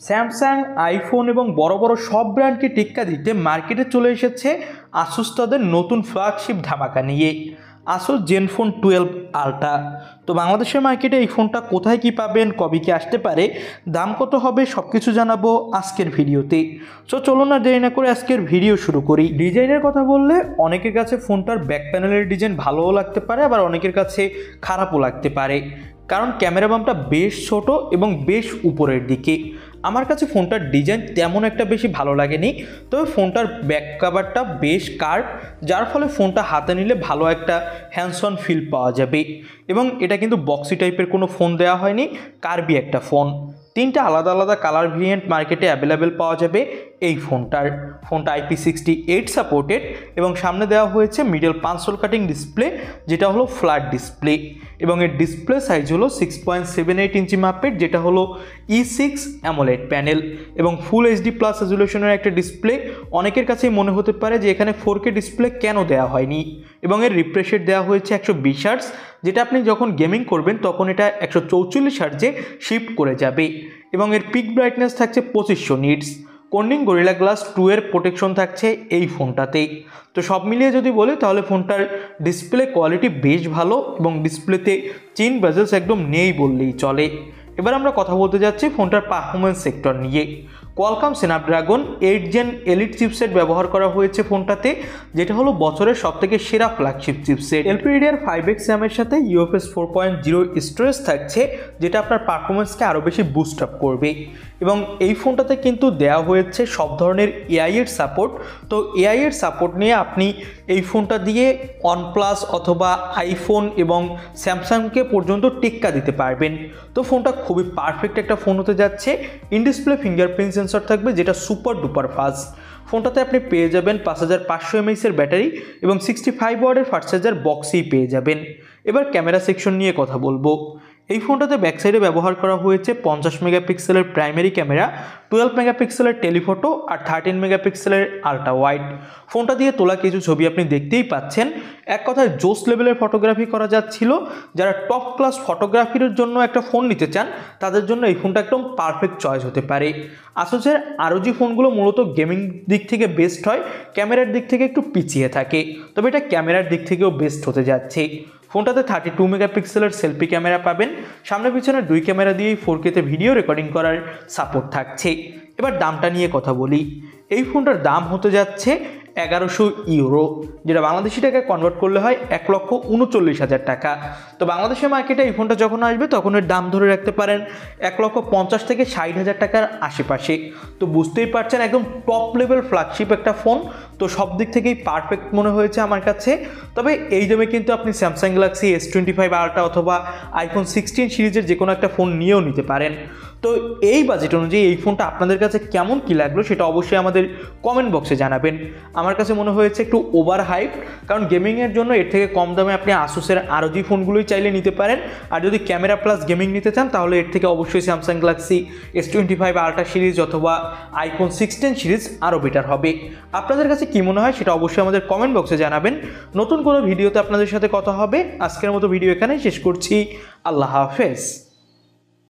Samsung, iPhone এবং বড় বড় সব ব্র্যান্ডকে টেক্কা দিতে মার্কেটে চলে এসেছে আসুস তাদের নতুন ফ্ল্যাগশিপ ধামাকা নিয়ে, আসুস জেনফোন 12 আলট্রা। তো বাংলাদেশের মার্কেটে এই ফোনটা কোথায় কি পাবেন, কবে কি আসতে পারে, দাম কত হবে, সব কিছু জানাবো আজকের ভিডিওতে। সো চলুন না দেরি না করে আজকের ভিডিও শুরু করি। ডিজাইনের কথা বললে অনেকের কাছে ফোনটার ব্যাক প্যানেলের ডিজাইন ভালোও লাগতে পারে, আবার অনেকের কাছে খারাপও লাগতে পারে, কারণ ক্যামেরা বামটা বেশ ছোট এবং বেশ উপরের দিকে। আমার কাছে ফোনটার ডিজাইন তেমন একটা বেশি ভালো লাগেনি, তবে ফোনটার ব্যাক কভারটা বেশ কার্ভ, যার ফলে ফোনটা হাতে নিলে ভালো একটা হ্যান্ডস অন ফিল পাওয়া যাবে। এবং এটা কিন্তু বক্সি টাইপের কোনো ফোন দেওয়া হয়নি, কার্ভি একটা ফোন। তিনটা আলাদা আলাদা কালার ভেরিয়েন্ট মার্কেটে অ্যাভেলেবেল পাওয়া যাবে এই ফোনটা IP68 সাপোর্টেড, এবং সামনে দেওয়া হয়েছে মিডল পাঁচল কাটিং ডিসপ্লে, যেটা হলো ফ্ল্যাট ডিসপ্লে, এবং এর ডিসপ্লে সাইজ হলো 6.78 ইঞ্চি মাপের, যেটা হলো E6 অ্যামোলেড প্যানেল, এবং ফুল HD প্লাস রেজুলেশনের একটা ডিসপ্লে। অনেকের কাছেই মনে হতে পারে যে এখানে 4K ডিসপ্লে কেন দেওয়া হয়নি, এবং এর রিফ্রেশ রেট দেওয়া হয়েছে 120 হার্টজ, যেটা আপনি যখন গেমিং করবেন তখন এটা 144 হার্টজে শিফট করে যাবে, এবং এর পিক ব্রাইটনেস থাকছে 2500 নিটস। কর্নিং গরিলা গ্লাস 2 এর প্রোটেকশন থাকছে এই ফোনটাতেই। তো সব মিলিয়ে যদি বলি তাহলে ফোনটার ডিসপ্লে কোয়ালিটি বেশ ভালো, এবং ডিসপ্লেতে চিন বেজেলস একদম নেই বললেই চলে। এবার আমরা কথা বলতে যাচ্ছি ফোনটার পারফরমেন্স সেক্টর নিয়ে। Qualcomm Snapdragon 8 Gen Elite chipset ব্যবহার করা হয়েছে ফোনটাতে, যেটা হলো বছরের সবথেকে সেরা ফ্ল্যাগশিপ চিপসেট। LPDDR5X র্যামের সাথে UFS 4.0 স্টোরেজ থাকছে, যেটা আপনার পারফরমেন্সকে আরও বেশি বুস্ট আপ করবে। এবং এই ফোনটাতে কিন্তু দেওয়া হয়েছে সব ধরনের AI এর সাপোর্ট। তো AI এর সাপোর্ট নিয়ে আপনি এই ফোনটা দিয়ে OnePlus অথবা আইফোন এবং স্যামসাংকে পর্যন্ত টেক্কা দিতে পারবেন। তো ফোনটা খুবই পারফেক্ট একটা ফোন হতে যাচ্ছে। ইন ডিসপ্লে ফিঙ্গারপ্রিন্ট সেন্সর থাকবে, যেটা সুপার ডুপার ফাস্ট। ফোনটাতে আপনি পেয়ে যাবেন 5500 mAh এর ব্যাটারি, এবং 65 ওয়াটের ফাস্ট চার্জার বক্সেই পেয়ে যাবেন। এবার ক্যামেরা সেকশন নিয়ে কথা বলবো। এই ফোনটাতে ব্যাক সাইডে ব্যবহার করা হয়েছে 50 মেগাপিক্সেলের প্রাইমারি ক্যামেরা, 12 মেগাপিক্সেলের টেলিফটো আর 13 মেগাপিক্সেলের আলট্রা ওয়াইড। ফোনটা দিয়ে তোলা কিছু ছবি আপনি দেখতেই পাচ্ছেন। এক কথায় জোস লেভেলের ফটোগ্রাফি করা যাচ্ছিল। যারা টপ ক্লাস ফটোগ্রাফির জন্য একটা ফোন নিতে চান তাদের জন্য এই ফোনটা একদম পারফেক্ট চয়েস হতে পারে। আসুসের ROG ফোনগুলো মূলত গেমিং দিক থেকে বেস্ট হয়, ক্যামেরার দিক থেকে একটু পিছিয়ে থাকে, তবে এটা ক্যামেরার দিক থেকেও বেস্ট হতে যাচ্ছে। ফোনটাতে 32 মেগাপিক্সেলের সেলফি ক্যামেরা পাবেন, সামনে পিছনে 2 ক্যামেরা দিয়েই 4K-তে ভিডিও রেকর্ডিং করার সাপোর্ট থাকছে। এবার দামটা নিয়ে কথা বলি। এই ফোনটার দাম হতে যাচ্ছে 1100 ইউরো, যেটা বাংলাদেশি টাকায় কনভার্ট করলে হয় 1,39,000 টাকা। তো বাংলাদেশের মার্কেটে এই ফোনটা যখন আসবে তখন এর দাম ধরে রাখতে পারেন 1,50,000 থেকে 60,000 টাকার আশেপাশে। তো বুঝতেই পারছেন একদম টপ লেভেল ফ্ল্যাগশিপ একটা ফোন। তো সব দিক থেকেই পারফেক্ট মনে হয়েছে আমার কাছে। তবে এই দামে কিন্তু আপনি স্যামসাং গ্যালাক্সি S25 আলট্রা অথবা আইফোন 16 সিরিজের যে কোনো একটা ফোন নিয়েও নিতে পারেন। তো এই বাজেট অনুযায়ী এই ফোনটা আপনাদের কাছে কেমন কী লাগলো সেটা অবশ্যই আমাদের কমেন্ট বক্সে জানাবেন। আমার কাছে মনে হয়েছে একটু ওভার হাইপ, কারণ গেমিংয়ের জন্য এর থেকে কম দামে আপনি আসুসের ROG ফোনগুলোই চাইলে নিতে পারেন। আর যদি ক্যামেরা প্লাস গেমিং নিতে চান তাহলে এর থেকে অবশ্যই Samsung Galaxy S25 ultra series অথবা আইফোন 16 সিরিজ আরও বেটার হবে। আপনাদের কাছে কী মনে হয় সেটা অবশ্যই আমাদের কমেন্ট বক্সে জানাবেন। নতুন কোনো ভিডিওতে আপনাদের সাথে কথা হবে। আজকের মতো ভিডিও এখানেই শেষ করছি। আল্লাহ হাফেজ।